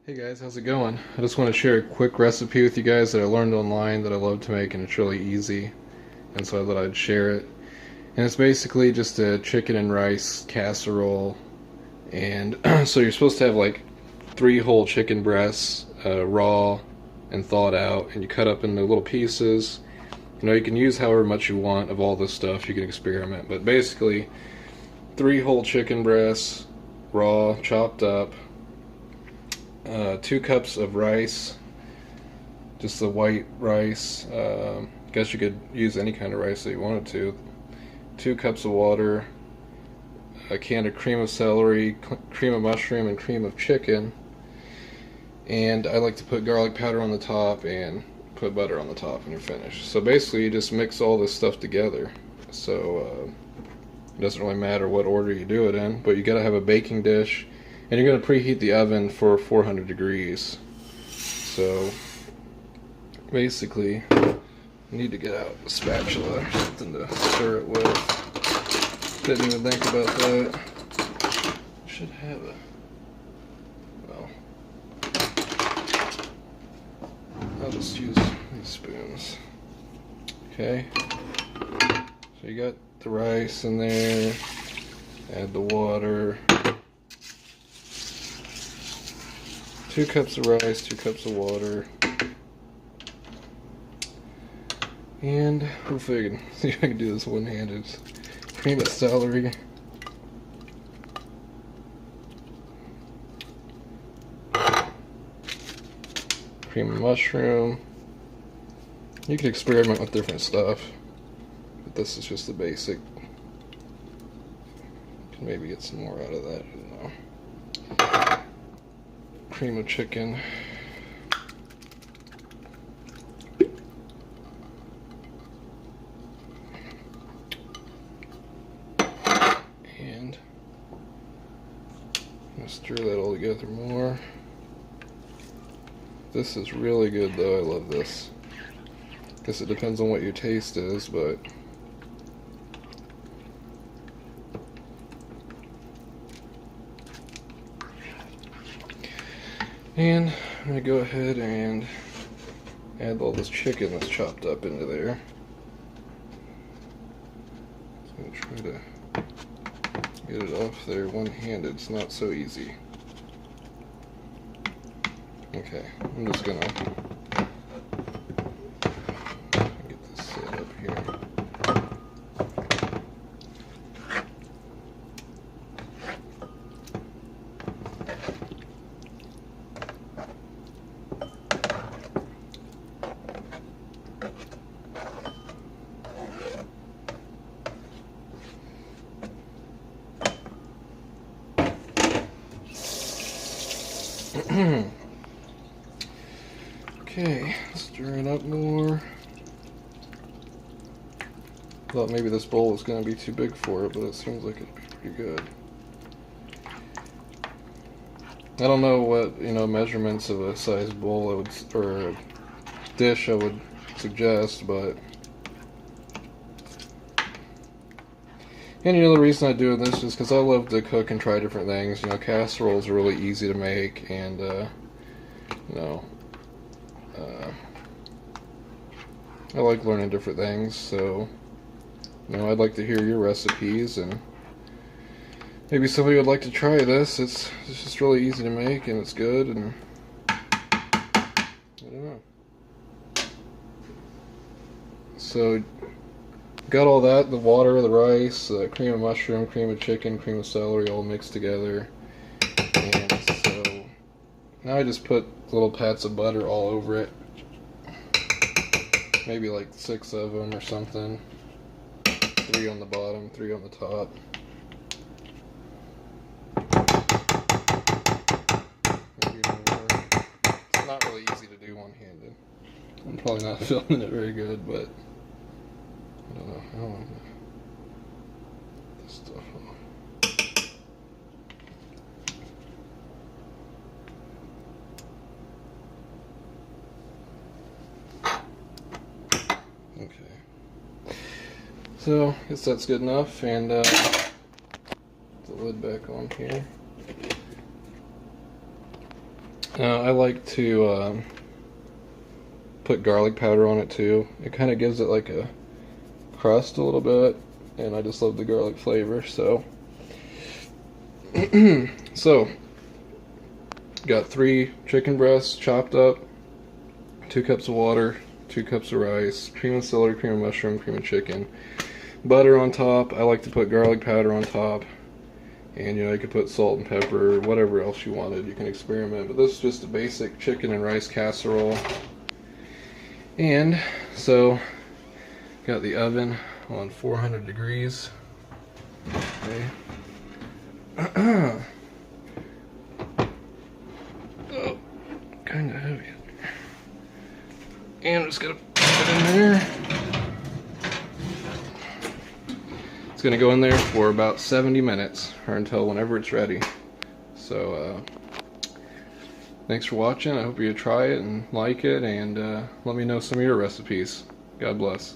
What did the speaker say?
Hey guys, how's it going? I just want to share a quick recipe with you guys that I learned online that I love to make, and it's really easy, and so I thought I'd share it. And it's basically just a chicken and rice casserole, and so you're supposed to have like 3 whole chicken breasts, raw and thawed out, and you cut up into little pieces. You can use however much you want of all this stuff, you can experiment, but basically 3 whole chicken breasts, raw, chopped up, 2 cups of rice, just the white rice. Guess you could use any kind of rice that you wanted to. 2 cups of water, a can of cream of celery, cream of mushroom, and cream of chicken. And I like to put garlic powder on the top and put butter on the top when you're finished. So basically, you just mix all this stuff together. So it doesn't really matter what order you do it in, but you gotta have a baking dish. And you're going to preheat the oven for 400 degrees. So basically, you need to get out a spatula or something to stir it with. Didn't even think about that. Should have a, well, I'll just use these spoons. Okay, so you got the rice in there, add the water. 2 cups of rice, 2 cups of water, and hopefully I can see if I can do this one-handed. Cream of celery, cream of mushroom. You can experiment with different stuff, but this is just the basic. You can maybe get some more out of that, I don't know. Cream of chicken, and I'm gonna stir that all together more. This is really good though, I love this. Guess it depends on what your taste is, but and I'm going to go ahead and add all this chicken that's chopped up into there. So I'm going to try to get it off there one-handed. It's not so easy. Okay, I'm just going to get this set up here. Okay, stir it up more. Thought maybe this bowl was going to be too big for it, but it seems like it'd be pretty good. I don't know what, measurements of a size bowl I would, or a dish I would suggest, but and the reason I do this is because I love to cook and try different things. Casseroles are really easy to make, and I like learning different things. So I'd like to hear your recipes, and maybe somebody would like to try this. It's just really easy to make, and it's good, and I don't know. So got all that, the water, the rice, cream of mushroom, cream of chicken, cream of celery all mixed together. And so now I just put little pats of butter all over it. Maybe like 6 of them or something. 3 on the bottom, 3 on the top. Maybe more. It's not really easy to do one-handed. I'm probably not filming it very good, but I don't know how I'm gonna put this stuff on. Okay. So, I guess that's good enough, and put the lid back on here. I like to put garlic powder on it too. It kind of gives it like a crust a little bit, and I just love the garlic flavor. So, so got 3 chicken breasts chopped up, 2 cups of water, 2 cups of rice, cream of celery, cream of mushroom, cream of chicken, butter on top. I like to put garlic powder on top, and you could put salt and pepper, whatever else you wanted. You can experiment, but this is just a basic chicken and rice casserole. And so got the oven on 400 degrees. Okay. Oh, kind of heavy. And I'm just gonna put it in there. It's gonna go in there for about 70 minutes, or until whenever it's ready. So thanks for watching. I hope you try it and like it, and let me know some of your recipes. God bless.